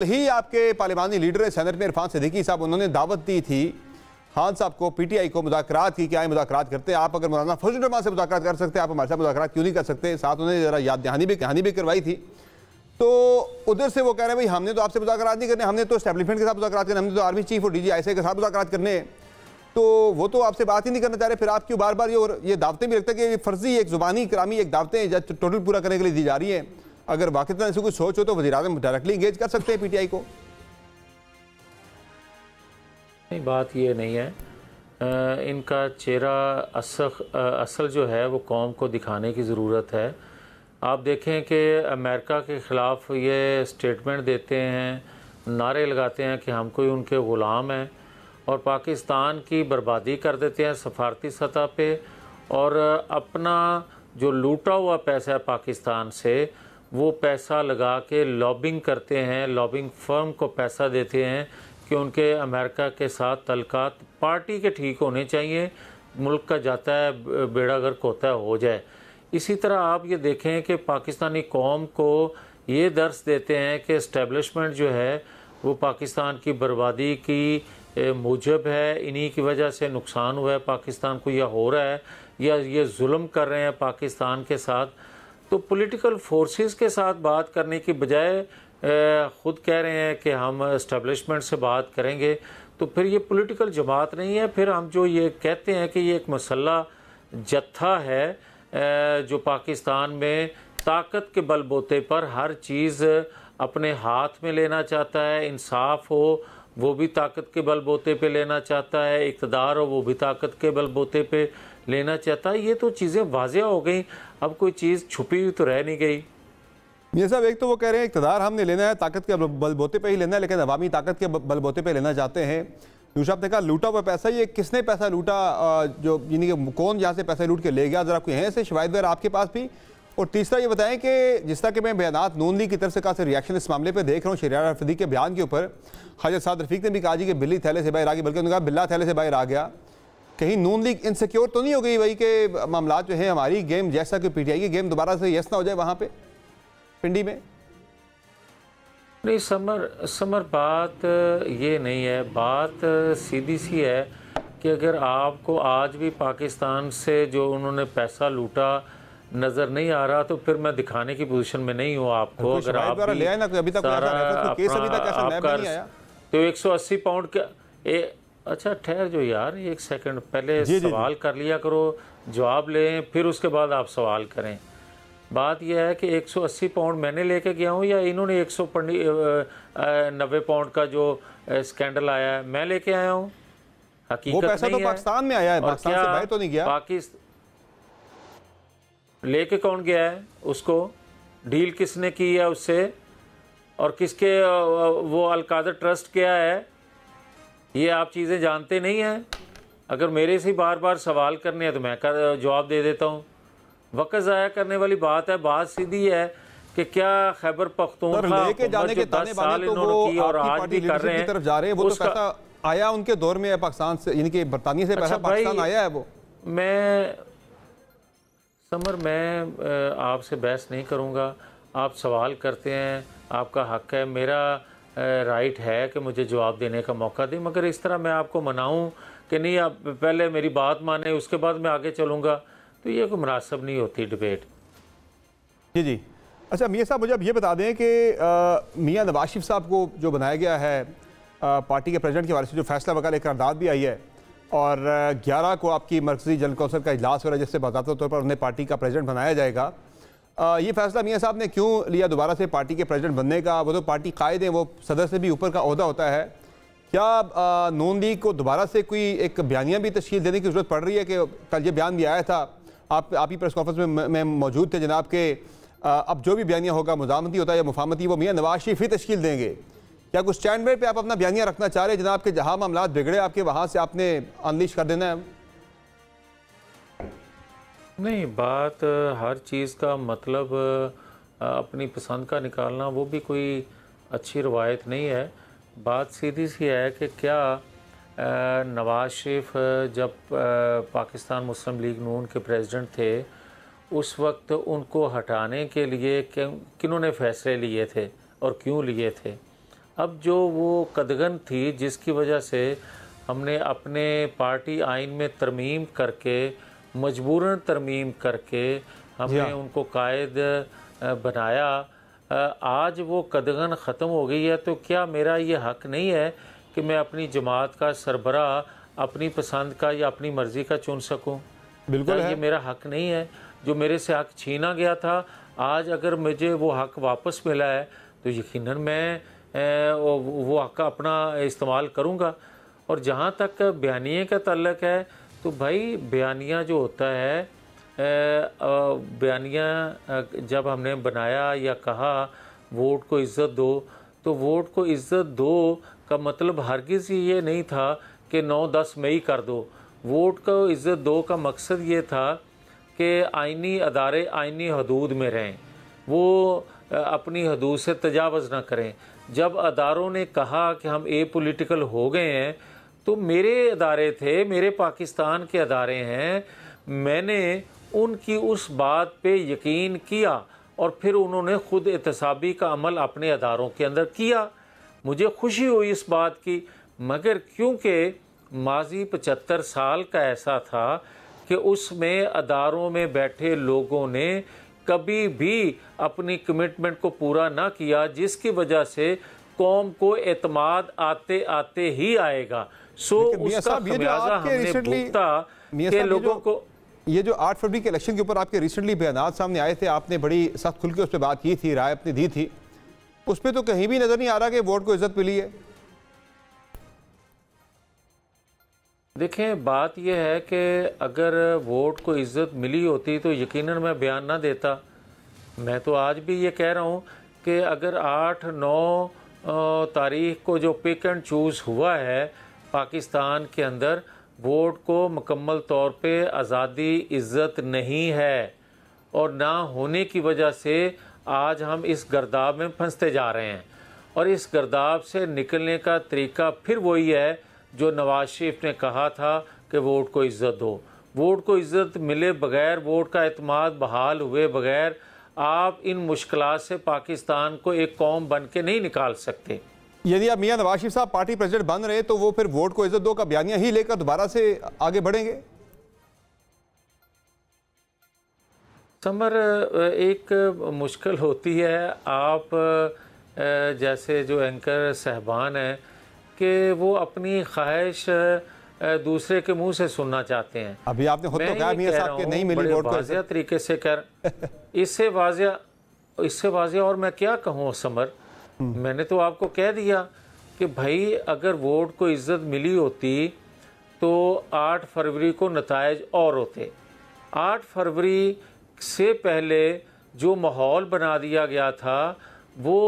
ही आपके पार्लिमानी leader senate में इरफान सिद्दीकी साहब, उन्होंने दावत दी थी खान साहब को, पीटीआई को, मुज़ाकरात की। क्या मुज़ाकरात करते हैं आप? अगर मौलाना फजल रहमान से मुज़ाकरात कर सकते हैं, आप हमारे साथ मुज़ाकरात क्यों नहीं कर सकते? साथ उन्होंने ज़रा याद कहानी भी करवाई थी। तो उधर से वो कह रहे हैं भाई हमने तो आपसे मुज़ाकरात नहीं करने, हमने तो एस्टैब्लिशमेंट के साथ मुज़ाकरात करने, हमने तो आर्मी चीफ और DGI के साथ मुज़ाकरात करने हैं। तो वो तो आपसे बात ही नहीं करना चाह रहे, फिर आप क्यों बार बार ये दावतें भी लगता है कि फर्जी एक ज़ुबानी करामी एक दावतें टोटल पूरा करने के लिए दी जा रही हैं। अगर वाकई ऐसी कोई सोच हो तो वज़ीर-ए-आज़म डायरेक्टली इंगेज कर सकते हैं PTI को। नहीं, बात ये नहीं है। इनका चेहरा असल जो है वो कौम को दिखाने की ज़रूरत है। आप देखें कि अमेरिका के ख़िलाफ़ ये स्टेटमेंट देते हैं, नारे लगाते हैं कि हम कोई उनके ग़ुलाम हैं, और पाकिस्तान की बर्बादी कर देते हैं सफारती सतह पे, और अपना जो लूटा हुआ पैसा है पाकिस्तान से वो पैसा लगा के लॉबिंग करते हैं, लॉबिंग फर्म को पैसा देते हैं कि उनके अमेरिका के साथ तल्लुकात पार्टी के ठीक होने चाहिए, मुल्क का जाता है बेड़ा गर्क होता है हो जाए। इसी तरह आप ये देखें कि पाकिस्तानी कौम को ये दर्स देते हैं कि इस्टेब्लिशमेंट जो है वो पाकिस्तान की बर्बादी की मूजब है, इन्हीं की वजह से नुकसान हुआ है पाकिस्तान को, या हो रहा है, या ये जुल्म कर रहे हैं पाकिस्तान के साथ। तो पॉलिटिकल फोर्सेस के साथ बात करने की बजाय ख़ुद कह रहे हैं कि हम इस्टेब्लिशमेंट से बात करेंगे, तो फिर ये पॉलिटिकल जमात नहीं है। फिर हम जो ये कहते हैं कि ये एक मसल्ला जत्था है जो पाकिस्तान में ताकत के बलबूते पर हर चीज़ अपने हाथ में लेना चाहता है, इंसाफ हो वो भी ताकत के बलबूते पे लेना चाहता है, इक़्तिदार हो वो भी ताकत के बलबूते पे लेना चाहता है। ये तो चीज़ें वाज़ेह हो गई, अब कोई चीज़ छुपी हुई तो रह नहीं गई। ये सब एक तो वो कह रहे हैं इक़्तिदार हमने लेना है, ताकत के बलबूते पे ही लेना है, लेकिन अवामी ताकत के बलबूते पे लेना चाहते हैं। दूसरा आपने कहा लूटा हुआ पैसा, ये किसने पैसा लूटा, जो यानी कि कौन यहाँ से पैसा लूट के ले गया, ज़रा कोई है ऐसे शवाहिद वगैरह आपके पास भी? और तीसरा ये बताएं कि जिस तरह के मैं बयानात नून लीग की तरफ से खास रिएक्शन इस मामले पे देख रहा हूँ, शहरियार रफीदी के बयान के ऊपर ख्वाजा साद रफीक ने भी कहा जी कि बिल्ली थैले से बाहर आ गई, बल्कि उन्होंने कहा बिल्ला थैले से बाहर आ गया। कहीं नून लीग इनसिक्योर तो नहीं हो गई भाई कि मामला जो है हमारी गेम जैसा कि PTI की गेम दोबारा से यस ना हो जाए वहाँ पे पिंडी में? नहीं समर बात ये नहीं है, बात सीधी सी है कि अगर आपको आज भी पाकिस्तान से जो उन्होंने पैसा लूटा नज़र नहीं आ रहा, तो फिर मैं दिखाने की पोजीशन में नहीं हूँ आपको। अगर आप ले आए ना अभी तक तो 180 पाउंड का अच्छा ठहर जो यार, एक सेकंड पहले सवाल कर लिया करो, जवाब लें, फिर उसके बाद आप सवाल करें। बात यह है कि 180 पाउंड मैंने लेके गया हूँ या इन्होंने 190 पाउंड का जो स्कैंडल आया है मैं लेके आया हूँ? हकीकत वो पैसा नहीं तो पाकिस्तान में आया है, पाकिस्तान से बाहर तो नहीं गया। पाकिस्तान लेके कौन गया है उसको? डील किसने की है उससे, और किसके वो अलकादर ट्रस्ट क्या है, ये आप चीज़ें जानते नहीं हैं। अगर मेरे से बार बार सवाल करने हैं तो मैं जवाब दे देता हूँ। वक्त ज़ाया करने वाली बात है। बात सीधी है कि क्या खैबर पख्तूनख्वा लेके जाने के 10 साल इन्होंने की और आज भी कर रहे हैं, तरफ जा रहे हैं, वो तो पैसा आया उनके दौर में है पाकिस्तान से, यानी कि बरतानिया से पैसा पाकिस्तान आया है। वो मैं आपसे बहस नहीं करूँगा। आप सवाल करते हैं, आपका हक है, मेरा राइट है कि मुझे जवाब देने का मौका दें, मगर इस तरह मैं आपको मनाऊं कि नहीं आप पहले मेरी बात माने उसके बाद मैं आगे चलूँगा, तो ये कोई मुनासिब नहीं होती डिबेट। जी। अच्छा मियाँ साहब, मुझे अब ये बता दें कि मियाँ नवाज शरीफ साहब को जो बनाया गया है पार्टी के प्रेसिडेंट के बारे से जो फैसला वगैरह एक करारदाद भी आई है, और 11 को आपकी मरकज़ी जनरल कौंसिल का इजलास हो रहा है जिससे बाकायदा तौर पर उन्हें पार्टी का प्रेसिडेंट बनाया जाएगा। ये फैसला मियाँ साहब ने क्यों लिया दोबारा से पार्टी के प्रेसिडेंट बनने का? वो तो पार्टी कायद हैं, वो सदर से भी ऊपर का ओहदा होता है। क्या नून लीग को दोबारा से कोई एक बयानिया भी तश्कील देने की ज़रूरत पड़ रही है? कि कल ये बयान भी आया था, आप ही प्रेस कॉन्फ्रेंस में मौजूद थे जनाब, के अब जो भी बयानिया होगा मुजामती होता है या मुफाहमती, वो मियाँ नवाज शरीफ ही तश्कील देंगे। क्या कुछ स्टैंड बाय पे आप अपना बयानिया रखना चाह रहे हैं जनाब के जहाँ मामला बिगड़े आपके वहाँ से आपने अनलीश कर देना है? नहीं, बात हर चीज़ का मतलब अपनी पसंद का निकालना वो भी कोई अच्छी रवायत नहीं है। बात सीधी सी है कि क्या नवाज शरीफ जब पाकिस्तान मुस्लिम लीग नून के प्रेसिडेंट थे उस वक्त उनको हटाने के लिए किन्होंने फ़ैसले लिए थे और क्यों लिए थे? अब जो वो कदगन थी जिसकी वजह से हमने अपने पार्टी आइन में तरमीम करके, मजबूरन तरमीम करके हमने उनको कायद बनाया, आज वो कदगन ख़त्म हो गई है, तो क्या मेरा ये हक़ नहीं है कि मैं अपनी जमात का सरबराह अपनी पसंद का या अपनी मर्ज़ी का चुन सकूं? बिल्कुल है। ये मेरा हक़ नहीं है? जो मेरे से हक़ छीना गया था, आज अगर मुझे वो हक़ वापस मिला है तो यकीनन मैं वो हक़ अपना इस्तेमाल करूँगा। और जहाँ तक बयानिए का ताल्लुक़ है, तो भाई बयानिया जो होता है, बयानिया जब हमने बनाया या कहा वोट को इज़्ज़त दो, तो वोट को इज़्ज़त दो का मतलब हरगिज़ ये नहीं था कि 9-10 मई कर दो। वोट को इज़्ज़त दो का मकसद ये था कि आइनी अदारे आइनी हदूद में रहें, वो अपनी हदूद से तजावज़ ना करें। जब अदारों ने कहा कि हम पॉलिटिकल हो गए हैं, तो मेरे अदारे थे, मेरे पाकिस्तान के अदारे हैं, मैंने उनकी उस बात पे यकीन किया और फिर उन्होंने ख़ुद एहतसाबी का अमल अपने अदारों के अंदर किया। मुझे खुशी हुई इस बात की, मगर क्योंकि माजी 75 साल का ऐसा था कि उसमें अदारों में बैठे लोगों ने कभी भी अपनी कमिटमेंट को पूरा ना किया, जिसकी वजह से कौम को एतमाद आते आते ही आएगा। सो उसका खमियाजा हमने भुगता कि लोगों को। ये जो 8 फरवरी के इलेक्शन के ऊपर आपके रिसेंटली बयानात सामने आए थे, आपने बड़ी सख्त खुल के उस पर बात की थी, राय अपनी दी थी, उस पर तो कहीं भी नजर नहीं आ रहा कि वोट को इज्जत मिली है। देखें, बात यह है कि अगर वोट को इज्जत मिली होती तो यकीनन मैं बयान ना देता। मैं तो आज भी ये कह रहा हूँ कि अगर 8-9 तारीख को जो पिक एंड चूज़ हुआ है पाकिस्तान के अंदर, वोट को मुकम्मल तौर पे आज़ादी इज़्ज़त नहीं है, और ना होने की वजह से आज हम इस गर्दाब में फंसते जा रहे हैं। और इस गर्दाब से निकलने का तरीका फिर वही है जो नवाज शरीफ ने कहा था कि वोट को इज़्ज़त दो। वोट को इज़्ज़त मिले बगैर, वोट का एतमाद बहाल हुए बगैर आप इन मुश्किलात से पाकिस्तान को एक कौम बन के नहीं निकाल सकते। यदि आप मियां नवाज शरीफ साहब पार्टी प्रेसिडेंट बन रहे तो वो फिर वोट को इज्जत दो का बयानिया ही लेकर दोबारा से आगे बढ़ेंगे? समर, एक मुश्किल होती है, आप जैसे जो एंकर साहबान हैं कि वो अपनी ख्वाहिश दूसरे के मुंह से सुनना चाहते हैं। अभी आपने खुद तो कहा मियां साहब के नहीं मिली वोट को, वाज़िया तरीके से कर इससे वाज़िया और मैं क्या कहूँ समर। मैंने तो आपको कह दिया कि भाई अगर वोट को इज़्ज़त मिली होती तो 8 फरवरी को नतायज और होते। 8 फरवरी से पहले जो माहौल बना दिया गया था, वो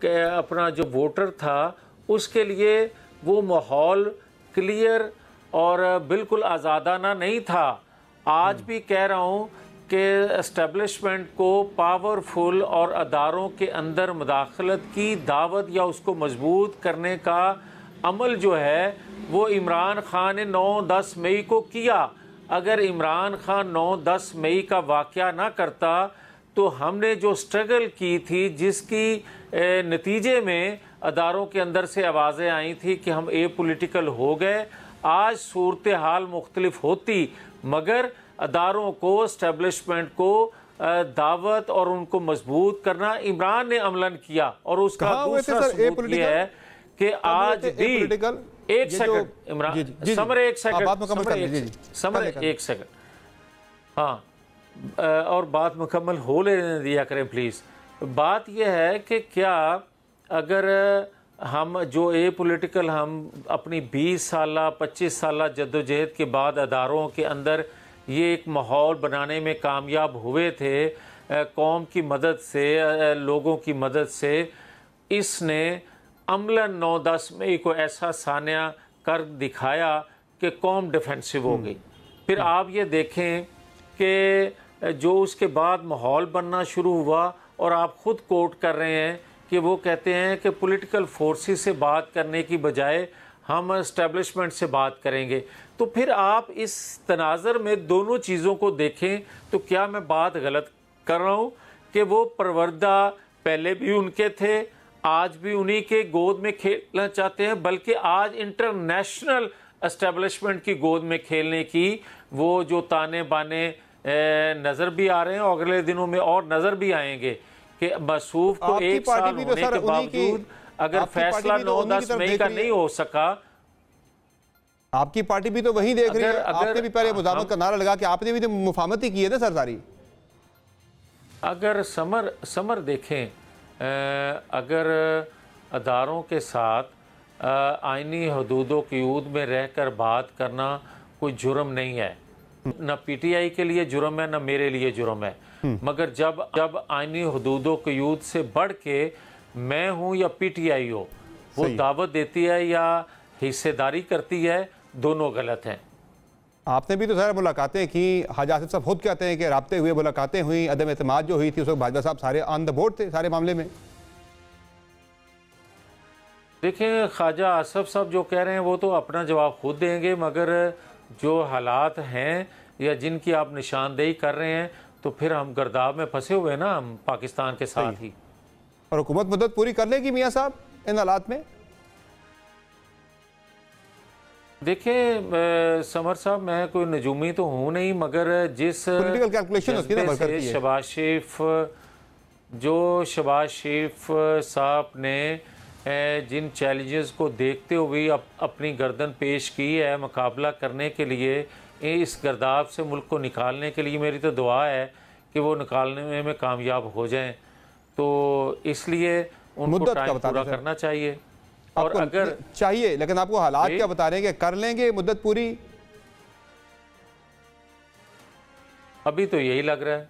अपना जो वोटर था उसके लिए वो माहौल क्लियर और बिल्कुल आज़ादाना नहीं था। आज भी कह रहा हूँ कि एस्टेब्लिशमेंट को पावरफुल और अदारों के अंदर मुदाखलत की दावत या उसको मजबूत करने का अमल जो है वो इमरान खान ने 9-10 मई को किया। अगर इमरान खान 9-10 मई का वाक़या ना करता तो हमने जो स्ट्रगल की थी, जिसकी नतीजे में अदारों के अंदर से आवाज़ें आई थी कि हम पॉलिटिकल हो गए, आज सूरत हाल मुख्तलिफ होती। मगर अदारों को, एस्टेब्लिशमेंट को दावत और उनको मजबूत करना इमरान ने अमलन किया। और उसका दूसरा सबूत ये है कि आज भी एक सेकंड इमरान, समर एक सेकंड, हाँ, और बात मुकम्मल हो लेने दिया करें प्लीज़। बात यह है कि क्या अगर हम जो पॉलिटिकल हम अपनी 20 साल 25 साल जद्दोजहद के बाद अदारों के अंदर ये एक माहौल बनाने में कामयाब हुए थे, कौम की मदद से, लोगों की मदद से, इसने अमलन 9-10 मई को ऐसा सान्या कर दिखाया कि कौम डिफेंसिव हो गई। फिर आप ये देखें कि जो उसके बाद माहौल बनना शुरू हुआ, और आप ख़ुद कोट कर रहे हैं कि वो कहते हैं कि पॉलिटिकल फोर्सेस से बात करने की बजाय हम एस्टेब्लिशमेंट से बात करेंगे। तो फिर आप इस तनाज़र में दोनों चीज़ों को देखें तो क्या मैं बात गलत कर रहा हूँ कि वो परवरदा पहले भी उनके थे, आज भी उन्हीं के गोद में खेलना चाहते हैं, बल्कि आज इंटरनेशनल एस्टेब्लिशमेंट की गोद में खेलने की वो जो ताने बाने नज़र भी आ रहे हैं और अगले दिनों में और नज़र भी आएंगे कि मसूफ को 1 साल होने के बावजूद अगर फैसला 9-10 मई का नहीं हो सका। आपकी पार्टी भी तो वही देख रही है। आपने भी पहले मुज़ामत का नारा लगा कि आपने भी तो मुफाहमत ही की है ना सर सारी। अगर समर देखें, अगर अदारों के साथ आइनी हदूदों की हूद में रहकर बात करना कोई जुर्म नहीं है, न पीटीआई के लिए जुर्म है न मेरे लिए जुर्म है, मगर जब आइनी हदूदों की हूद से बढ़ के मैं हूं या पीटीआई हो वो दावत देती है या हिस्सेदारी करती है, दोनों गलत हैं। आपने भी तो सारा मुलाकातें की, हाजी आसिफ साहब खुद कहते हैं कि राब्ते हुए, मुलाकातें हुई, अदम एतमाद जो हुई थी उस वक्त भाजपा साहब सारे ऑन द बोर्ड थे सारे मामले में। देखें, ख्वाजा आसिफ साहब जो कह रहे हैं वो तो अपना जवाब खुद देंगे, मगर जो हालात हैं या जिनकी आप निशानदेही कर रहे हैं तो फिर हम गर्दाब में फंसे हुए ना, हम पाकिस्तान के साथ ही। और हुकूमत मदद पूरी कर लेगी मियाँ साहब इन हालात में? देखिए समर साहब, मैं कोई नजूमी तो हूँ नहीं, मगर जिस पॉलिटिकल कैलकुलेशन होती है ना से शहबाज शरीफ साहब ने जिन चैलेंजेस को देखते हुए अपनी गर्दन पेश की है मुकाबला करने के लिए, इस गर्दाब से मुल्क को निकालने के लिए मेरी तो दुआ है कि वो निकालने में कामयाब हो जाएं। तो इसलिए उनको टाइम पूरा करना चाहिए। और अगर चाहिए, लेकिन आपको हालात क्या बता रहे हैं कि कर लेंगे मुद्दत पूरी? अभी तो यही लग रहा है।